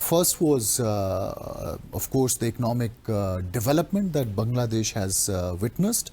First was, of course, the economic development that Bangladesh has witnessed.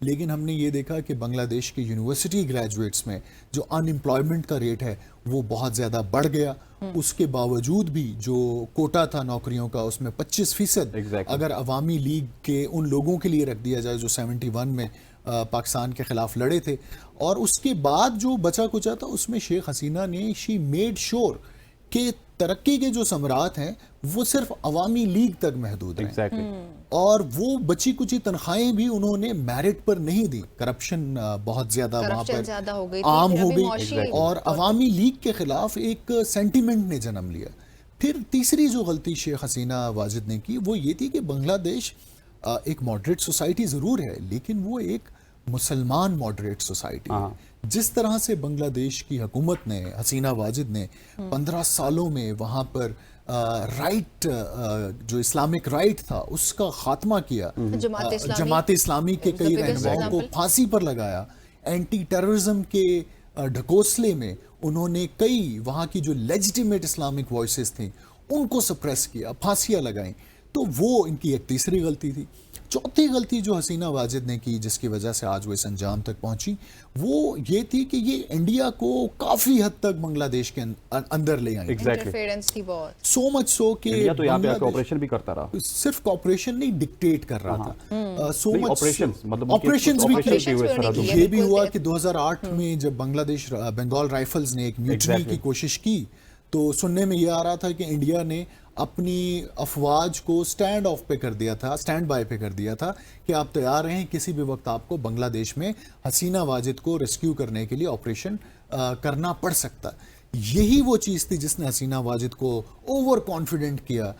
لیکن ہم نے یہ دیکھا کہ بنگلہ دیش کے یونیورسٹی گریجویٹس میں جو ان امپلائمنٹ کا ریٹ ہے وہ بہت زیادہ بڑھ گیا. اس کے باوجود بھی جو کوٹا تھا نوکریوں کا اس میں 25% اگر عوامی لیگ کے ان لوگوں کے لیے رکھ دیا جائے جو 71 میں پاکستان کے خلاف لڑے تھے, اور اس کے بعد جو بچا کچا تھا اس میں شیخ حسینہ نے شی میڈ شور کہ ترقی کے جو ثمرات ہیں وہ صرف عوامی لیگ تک محدود ہیں, اور وہ بچی کچی تنخواہیں بھی انہوں نے میرٹ پر نہیں دی. کرپشن بہت زیادہ وہاں پر عام ہو گئی اور عوامی لیگ کے خلاف ایک سینٹیمنٹ نے جنم لیا. پھر تیسری جو غلطی شیخ حسینہ واجد نے کی وہ یہ تھی کہ بنگلہ دیش ایک ماڈریٹ سوسائٹی ضرور ہے لیکن وہ ایک مسلمان ماڈریٹ سوسائٹی ہے. جس طرح سے بنگلہ دیش کی حکومت نے, حسینہ واجد نے 15 سالوں میں وہاں پر رائٹ, جو اسلامک رائٹ تھا اس کا خاتمہ کیا, جماعت اسلامی کے کئی رہنماؤں کو پھانسی پر لگایا, اینٹی ٹیررزم کے ڈھکوسلے میں انہوں نے کئی وہاں کی جو لیجیٹیمیٹ اسلامک وائسز تھیں ان کو سپریس کیا, پھانسیاں لگائیں, تو وہ ان کی ایک تیسری غلطی تھی. چوتھی غلطی جو حسینہ واجد نے کی جس کی وجہ سے آج وہ اس انجام تک پہنچی وہ یہ تھی کہ یہ انڈیا کو کافی حد تک بنگلہ دیش کے اندر لے آئی. سو مچ سو کہ انڈیا تو یہاں پہ کوپریشن بھی کرتا رہا, صرف کوپریشن نہیں ڈکٹیٹ کر رہا تھا, سو مچ آپریشنز بھی. یہ بھی ہوا کہ 2008 میں جب بنگلہ دیش بنگال رائفلز نے ایک میوٹنی کی کوشش کی تو سننے میں یہ آ رہا تھا کہ انڈیا نے اپنی افواج کو سٹینڈ آف پہ کر دیا تھا, سٹینڈ بائی پہ کر دیا تھا کہ آپ تیار رہیں, کسی بھی وقت آپ کو بنگلہ دیش میں حسینہ واجد کو ریسکیو کرنے کے لیے آپریشن کرنا پڑ سکتا. یہی وہ چیز تھی جس نے حسینہ واجد کو اوور کانفیڈنٹ کیا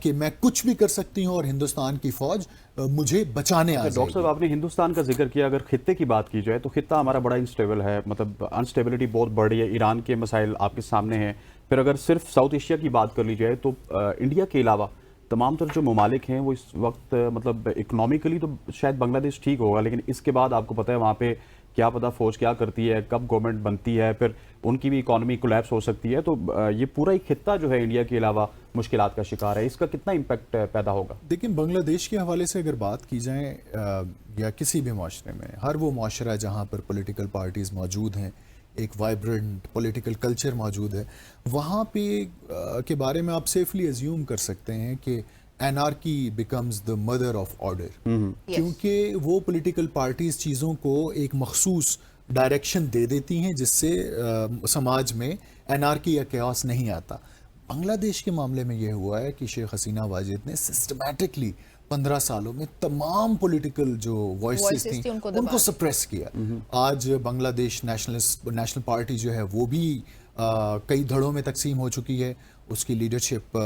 کہ میں کچھ بھی کر سکتی ہوں اور ہندوستان کی فوج مجھے بچانے آ جائے گی. ڈاکٹر صاحب آپ نے ہندوستان کا ذکر کیا, اگر خطے کی بات کی جائے تو خطہ ہمارا بڑا انسٹیبل ہے, مطلب انسٹیبلٹی بہت بڑی ہے, ایران کے مسائل آپ کے سامنے ہیں. پھر اگر صرف ساؤتھ ایشیا کی بات کر لی جائے تو انڈیا کے علاوہ تمام تر جو ممالک ہیں وہ اس وقت مطلب اکنامیکلی تو شاید بنگلہ دیش ٹھیک ہوگا, لیکن اس کے بعد آپ کو پتہ ہے وہاں پہ کیا پتہ فوج کیا کرتی ہے, کب گورنمنٹ بنتی ہے, پھر ان کی بھی اکانومی کولیپس ہو سکتی ہے. تو یہ پورا ایک خطہ جو ہے انڈیا کے علاوہ مشکلات کا شکار ہے, اس کا کتنا امپیکٹ پیدا ہوگا؟ دیکھیں بنگلہ دیش کے حوالے سے اگر بات کی جائے یا کسی بھی معاشرے میں, ہر وہ معاشرہ جہاں پر پولیٹیکل پارٹیز موجود ہیں, ایک وائبرنٹ پولیٹیکل کلچر موجود ہے, وہاں پہ کے بارے میں آپ سیفلی ایزیوم کر سکتے ہیں کہ anarchy becomes the mother of order, کیونکہ وہ پولیٹیکل پارٹیز چیزوں کو ایک مخصوص ڈائریکشن دے دیتی ہیں جس سے سماج میں اینارکی یا کیاس نہیں آتا. بنگلہ دیش کے معاملے میں یہ ہوا ہے کہ شیخ حسینہ واجد نے سسٹمیٹکلی 15 سالوں میں تمام پولیٹیکل جو وائسز تھیں ان کو سپریس کیا. آج بنگلہ دیش نیشنل پارٹی جو ہے وہ بھی کئی دھڑوں میں تقسیم ہو چکی ہے, اس کی لیڈرشپ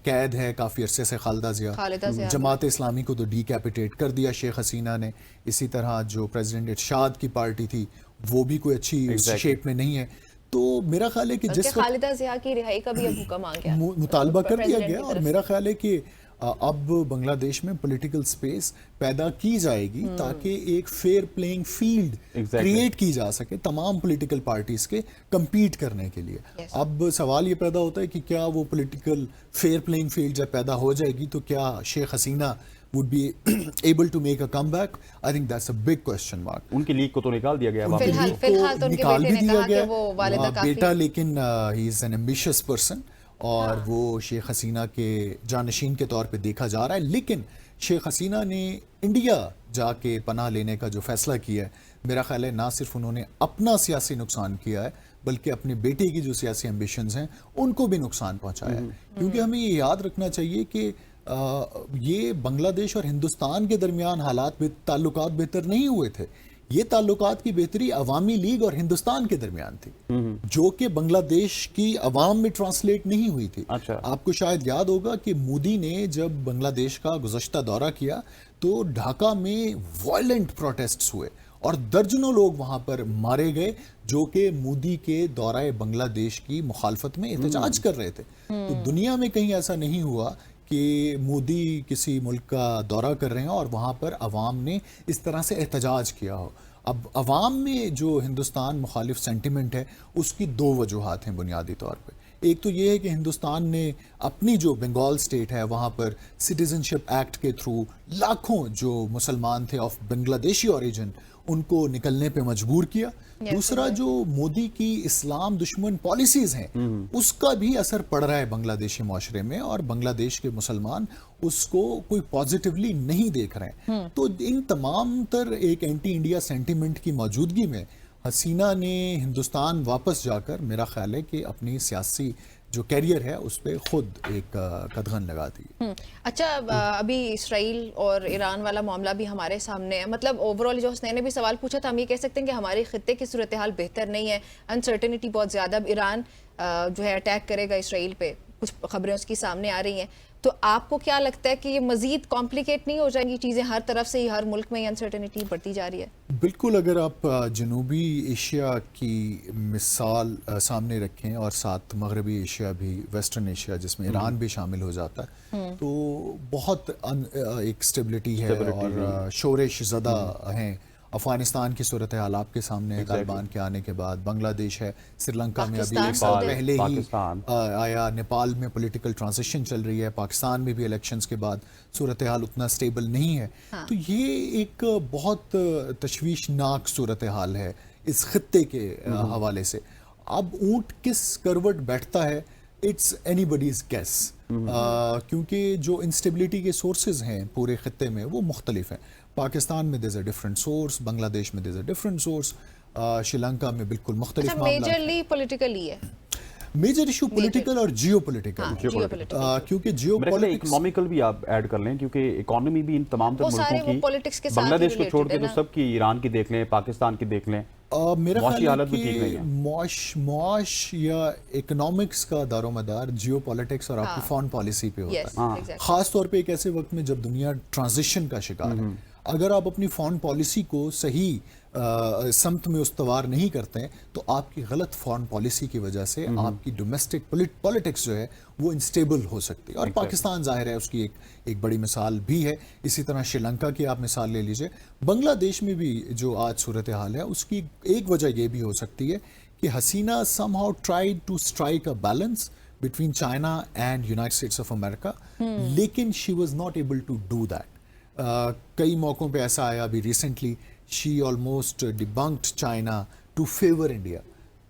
قید ہے کافی عرصے سے خالدہ ضیاء. جماعت اسلامی کو تو ڈی کیپیٹیٹ کر دیا شیخ حسینہ نے. اسی طرح جو پریزیڈنٹ ارشاد کی پارٹی تھی وہ بھی کوئی اچھی شیپ میں نہیں ہے. تو میرا خیال ہے کہ جس خالدہ ضیاء کی رہائی کا بھی اب حکم آ گیا, مطالبہ کر دیا گیا, اور میرا خیال ہے کہ اب بنگلہ دیش میں پولیٹیکل سپیس پیدا کی جائے گی تاکہ ایک فیئر پلینگ فیلڈ کریٹ کی جا سکے تمام پولیٹیکل پارٹیز کے کمپیٹ کرنے کے لیے. اب سوال یہ پیدا ہوتا ہے کہ کیا وہ پولیٹیکل فیئر پلینگ فیلڈ جب پیدا ہو جائے گی تو کیا Sheikh Hasina would be able to make a comeback? I think that's a big question mark. ان کی لیگ کو تو نکال دیا گیا, فیلحال تو ان کے بیٹے نے کہا کہ وہ والدہ کافی بیٹا, لیکن he is an ambitious person اور وہ شیخ حسینہ کے جانشین کے طور پہ دیکھا جا رہا ہے. لیکن شیخ حسینہ نے انڈیا جا کے پناہ لینے کا جو فیصلہ کیا ہے, میرا خیال ہے نہ صرف انہوں نے اپنا سیاسی نقصان کیا ہے بلکہ اپنے بیٹے کی جو سیاسی ایمبیشنز ہیں ان کو بھی نقصان پہنچایا ہے. کیونکہ ہمیں یہ یاد رکھنا چاہیے کہ یہ بنگلہ دیش اور ہندوستان کے درمیان تعلقات بہتر نہیں ہوئے تھے, یہ تعلقات کی بہتری عوامی لیگ اور ہندوستان کے درمیان تھی جو کہ بنگلہ دیش کی عوام میں ٹرانسلیٹ نہیں ہوئی تھی. آپ کو شاید یاد ہوگا کہ مودی نے جب بنگلہ دیش کا گزشتہ دورہ کیا تو ڈھاکہ میں وائلنٹ پروٹیسٹس ہوئے اور درجنوں لوگ وہاں پر مارے گئے جو کہ مودی کے دورہ بنگلہ دیش کی مخالفت میں احتجاج کر رہے تھے. تو دنیا میں کہیں ایسا نہیں ہوا کہ مودی کسی ملک کا دورہ کر رہے ہیں اور وہاں پر عوام نے اس طرح سے احتجاج کیا ہو. اب عوام میں جو ہندوستان مخالف سینٹیمنٹ ہے اس کی دو وجوہات ہیں بنیادی طور پہ. ایک تو یہ ہے کہ ہندوستان نے اپنی جو بنگال اسٹیٹ ہے وہاں پر سٹیزنشپ ایکٹ کے تھرو لاکھوں جو مسلمان تھے آف بنگلہ دیشی اوریجن ان کو نکلنے پہ مجبور کیا. دوسرا جو مودی کی اسلام دشمن پالیسیز ہیں اس کا بھی اثر پڑ رہا ہے بنگلہ دیشی معاشرے میں, اور بنگلہ دیش کے مسلمان اس کو کوئی پازیٹیولی نہیں دیکھ رہے ہیں. تو ان تمام تر ایک اینٹی انڈیا سینٹیمنٹ کی موجودگی میں حسینہ نے ہندوستان واپس جا کر میرا خیال ہے کہ اپنی سیاسی جو کیریئر ہے اس پہ خود ایک قدغن لگا دی. اچھا, ابھی اسرائیل اور ایران والا معاملہ بھی ہمارے سامنے ہے. مطلب اوورآل جو حسنین نے بھی سوال پوچھا تھا, ہم یہ کہہ سکتے ہیں کہ ہمارے خطے کی صورتحال بہتر نہیں ہے, انسرٹنٹی بہت زیادہ. اب ایران جو ہے اٹیک کرے گا اسرائیل پہ, کچھ خبریں اس کی سامنے آ رہی ہیں. تو آپ کو کیا لگتا ہے کہ یہ مزید کمپلیکیٹ نہیں ہو جائیں گی چیزیں, ہر طرف سے ہی ہر ملک میں یہ انسرٹنٹی بڑھتی جا رہی ہے؟ بالکل, اگر آپ جنوبی ایشیا کی مثال سامنے رکھیں اور ساتھ مغربی ایشیا بھی, ویسٹرن ایشیا جس میں ایران بھی شامل ہو جاتا ہے, تو بہت ایک سٹیبلٹی ہے اور شورش زدہ ہیں. افغانستان کی صورتحال آپ کے سامنے ہے طالبان کے آنے کے بعد, بنگلہ دیش ہے, سری لنکا میں ابھی ایک سال پہلے ہی آیا, نیپال میں پولیٹیکل ٹرانزیشن چل رہی ہے, پاکستان میں بھی الیکشنز کے بعد صورتحال اتنا سٹیبل نہیں ہے. تو یہ ایک بہت تشویشناک صورتحال ہے اس خطے کے حوالے سے. اب اونٹ کس کروٹ بیٹھتا ہے, اٹس اینی باڈیز گیس, کیونکہ جو انسٹیبلٹی کے سورسز ہیں پورے خطے میں وہ مختلف ہیں. پاکستان میں دیز اے ڈفرنٹ سورس, بنگلہ دیش میں these a different source, Sri Lanka میں بالکل مختلف معاملات. میجرلی پولیٹیکل ہی ہے, میجر ایشو پولیٹیکل اور جیو پولیٹیکل, کیونکہ جیو پولیٹکس اکنامیکل بھی آپ ایڈ کر لیں, کیونکہ اکنامی بھی ان تمام تر ملکوں کی, بنگلہ دیش کو چھوڑ کے تو سب کی, ایران کی دیکھ لیں, پاکستان کی دیکھ لیں, میرا معاشی خیال حالت بھی ٹھیک نہیں ہے معاش یا اکنامکس کا دار و مدار جیو پولیٹکس اور آپ کی فارن پالیسی پہ ہوتا ہے, خاص طور پہ ایک ایسے وقت میں جب دنیا ٹرانزیشن کا شکار ہے. اگر آپ اپنی فارن پالیسی کو صحیح سمت میں استوار نہیں کرتے ہیں تو آپ کی غلط فارن پالیسی کی وجہ سے آپ کی ڈومیسٹک پولیٹکس جو ہے وہ انسٹیبل ہو سکتی ہے. اور پاکستان ظاہر ہے اس کی ایک بڑی مثال بھی ہے. اسی طرح شری لنکا کی آپ مثال لے لیجئے. بنگلہ دیش میں بھی جو آج صورتحال ہے اس کی ایک وجہ یہ بھی ہو سکتی ہے کہ حسینہ somehow tried to strike a balance between China and United States of America, لیکن she was not able to do that. کئی موقعوں پہ ایسا آیا ابھی recently, she almost debunked China to favour India,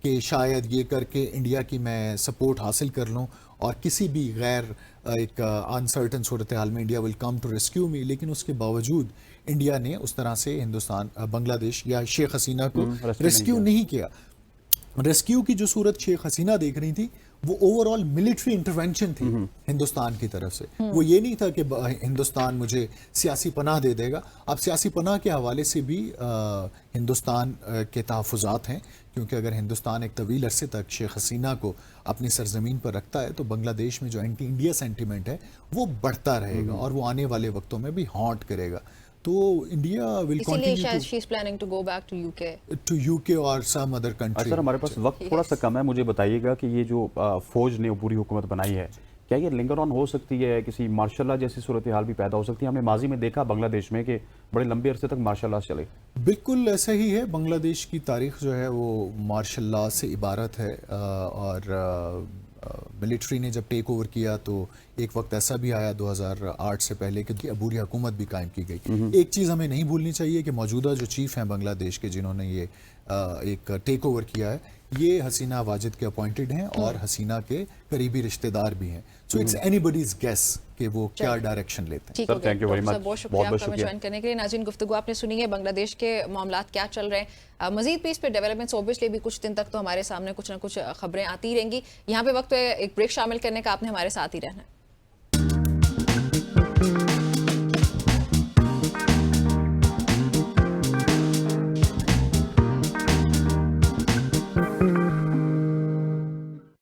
کہ شاید یہ کر کے انڈیا کی میں سپورٹ حاصل کر لوں اور کسی بھی غیر ایک انسرٹن صورتحال میں India will come to rescue me. لیکن اس کے باوجود انڈیا نے اس طرح سے بنگلہ دیش یا شیخ حسینہ کو ریسکیو نہیں کیا. ریسکیو کی جو صورت شیخ حسینہ دیکھ رہی تھی وہ اوور آل ملٹری انٹرونشن تھی ہندوستان کی طرف سے. وہ یہ نہیں تھا کہ ہندوستان مجھے سیاسی پناہ دے دے گا. اب سیاسی پناہ کے حوالے سے بھی ہندوستان کے تحفظات ہیں, کیونکہ اگر ہندوستان ایک طویل عرصے تک شیخ حسینہ کو اپنی سرزمین پر رکھتا ہے تو بنگلہ دیش میں جو اینٹی انڈیا سینٹیمنٹ ہے وہ بڑھتا رہے گا اور وہ آنے والے وقتوں میں بھی ہانٹ کرے گا. تو انڈیا ول ٹو یو کے اور سم ادر کنٹری. سر ہمارے پاس وقت تھوڑا سا کم ہے, مجھے بتائیے گا کہ یہ جو فوج نے پوری حکومت بنائی ہے کیا یہ لنگر آن ہو سکتی ہے, کسی مارشل لا جیسی صورتحال بھی پیدا ہو سکتی ہے؟ ہم نے ماضی میں دیکھا بنگلہ دیش میں کہ بڑے لمبے عرصے تک مارشل لا چلے. بالکل ایسا ہی ہے, بنگلہ دیش کی تاریخ جو ہے وہ مارشل لا سے عبارت ہے. اور ملٹری نے جب ٹیک اوور کیا تو ایک وقت ایسا بھی آیا 2008 سے پہلے کہ عبوری حکومت بھی قائم کی گئی. ایک چیز ہمیں نہیں بھولنی چاہیے کہ موجودہ جو چیف ہیں بنگلہ دیش کے جنہوں نے یہ ایک ٹیک اوور کیا ہے یہ حسینہ واجد کے اپوائنٹڈ ہیں اور حسینہ کے قریبی رشتہ دار بھی ہیں. So it's anybody's guess کہ وہ کیا ڈائریکشن لیتے ہیں. Sir thank you very much, بہت شکریہ آپ کا جوائن کرنے کے لیے. ناظرین گفتگو آپ نے سنی ہے, بنگلہ دیش کے معاملات کیا چل رہے ہیں. مزید بھی اس پہ ڈیولپمنٹس اوبویسلی بھی کچھ دن تک تو ہمارے سامنے کچھ نہ کچھ خبریں آتی رہیں گی. یہاں پہ وقت ایک بریک شامل کرنے کا, آپ نے ہمارے ساتھ ہی رہنا ہے.